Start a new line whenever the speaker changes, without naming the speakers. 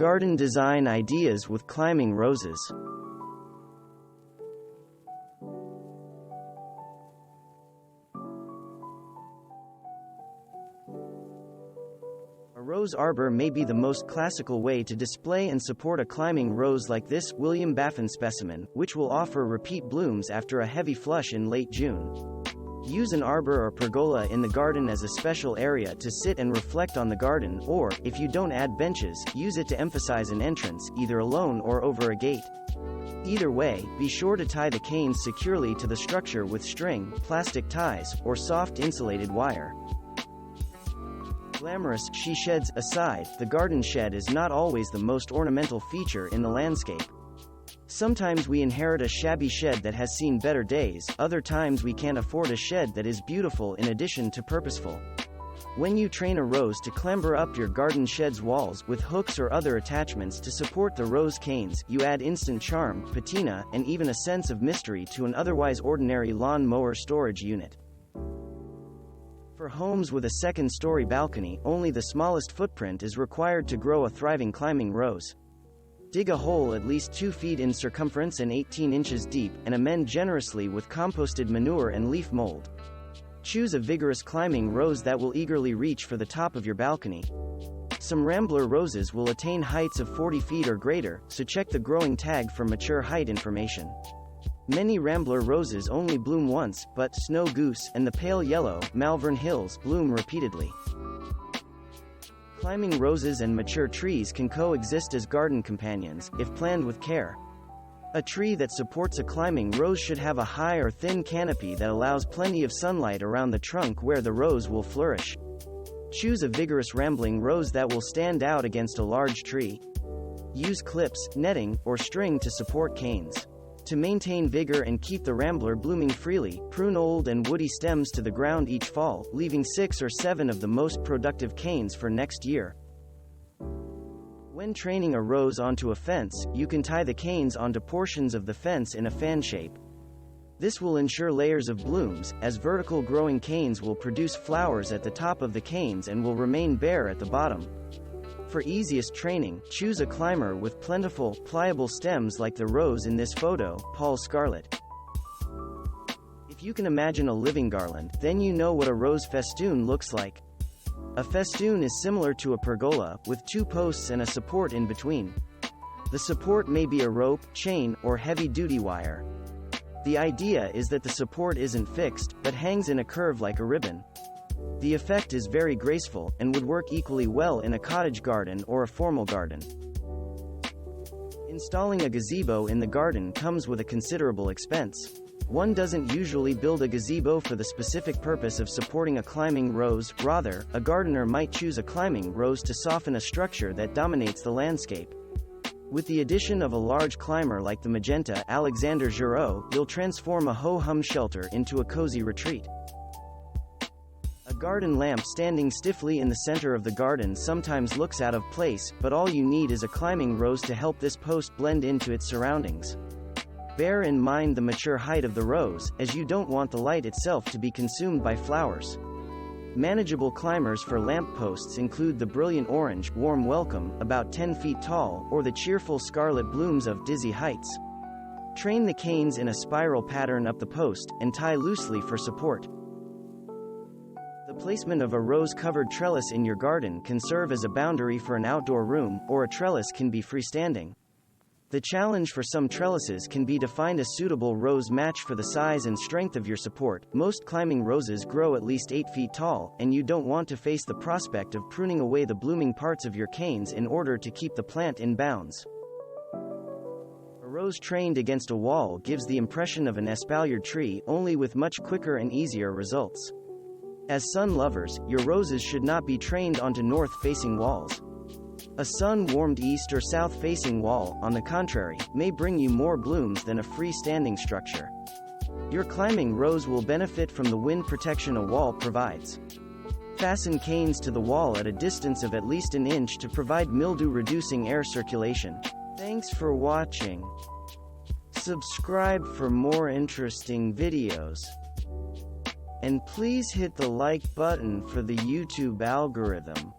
Garden design ideas with climbing roses. A rose arbor may be the most classical way to display and support a climbing rose like this William Baffin specimen, which will offer repeat blooms after a heavy flush in late June. Use an arbor or pergola in the garden as a special area to sit and reflect on the garden, or, if you don't add benches, use it to emphasize an entrance, either alone or over a gate. Either way, be sure to tie the canes securely to the structure with string, plastic ties, or soft insulated wire. Glamorous she sheds aside, the garden shed is not always the most ornamental feature in the landscape. Sometimes we inherit a shabby shed that has seen better days, other times we can't afford a shed that is beautiful in addition to purposeful. When you train a rose to clamber up your garden shed's walls with hooks or other attachments to support the rose canes, you add instant charm, patina, and even a sense of mystery to an otherwise ordinary lawn mower storage unit. For homes with a second-story balcony, only the smallest footprint is required to grow a thriving climbing rose. Dig a hole at least 2 feet in circumference and 18 inches deep, and amend generously with composted manure and leaf mold. Choose a vigorous climbing rose that will eagerly reach for the top of your balcony. Some rambler roses will attain heights of 40 feet or greater, so check the growing tag for mature height information. Many rambler roses only bloom once, but Snow Goose and the pale yellow Malvern Hills bloom repeatedly. Climbing roses and mature trees can coexist as garden companions, if planned with care. A tree that supports a climbing rose should have a high or thin canopy that allows plenty of sunlight around the trunk where the rose will flourish. Choose a vigorous rambling rose that will stand out against a large tree. Use clips, netting, or string to support canes. To maintain vigor and keep the rambler blooming freely, prune old and woody stems to the ground each fall, leaving 6 or 7 of the most productive canes for next year. When training a rose onto a fence, you can tie the canes onto portions of the fence in a fan shape. This will ensure layers of blooms, as vertical growing canes will produce flowers at the top of the canes and will remain bare at the bottom. For easiest training, choose a climber with plentiful, pliable stems like the rose in this photo, Paul Scarlett. If you can imagine a living garland, then you know what a rose festoon looks like. A festoon is similar to a pergola, with 2 posts and a support in between. The support may be a rope, chain, or heavy-duty wire. The idea is that the support isn't fixed, but hangs in a curve like a ribbon. The effect is very graceful, and would work equally well in a cottage garden or a formal garden. Installing a gazebo in the garden comes with a considerable expense. One doesn't usually build a gazebo for the specific purpose of supporting a climbing rose, rather, a gardener might choose a climbing rose to soften a structure that dominates the landscape. With the addition of a large climber like the magenta Alexander Giraud, you'll transform a ho-hum shelter into a cozy retreat. A garden lamp standing stiffly in the center of the garden sometimes looks out of place, but all you need is a climbing rose to help this post blend into its surroundings. Bear in mind the mature height of the rose, as you don't want the light itself to be consumed by flowers. Manageable climbers for lamp posts include the brilliant orange, warm welcome, about 10 feet tall, or the cheerful scarlet blooms of dizzy heights. Train the canes in a spiral pattern up the post, and tie loosely for support. The placement of a rose-covered trellis in your garden can serve as a boundary for an outdoor room, or a trellis can be freestanding. The challenge for some trellises can be to find a suitable rose match for the size and strength of your support. Most climbing roses grow at least 8 feet tall, and you don't want to face the prospect of pruning away the blooming parts of your canes in order to keep the plant in bounds. A rose trained against a wall gives the impression of an espaliered tree, only with much quicker and easier results. As sun lovers, your roses should not be trained onto north-facing walls. A sun-warmed east or south-facing wall, on the contrary, may bring you more blooms than a freestanding structure. Your climbing rose will benefit from the wind protection a wall provides. Fasten canes to the wall at a distance of at least an inch to provide mildew-reducing air circulation. Thanks for watching. Subscribe for more interesting videos. And please hit the like button for the YouTube algorithm.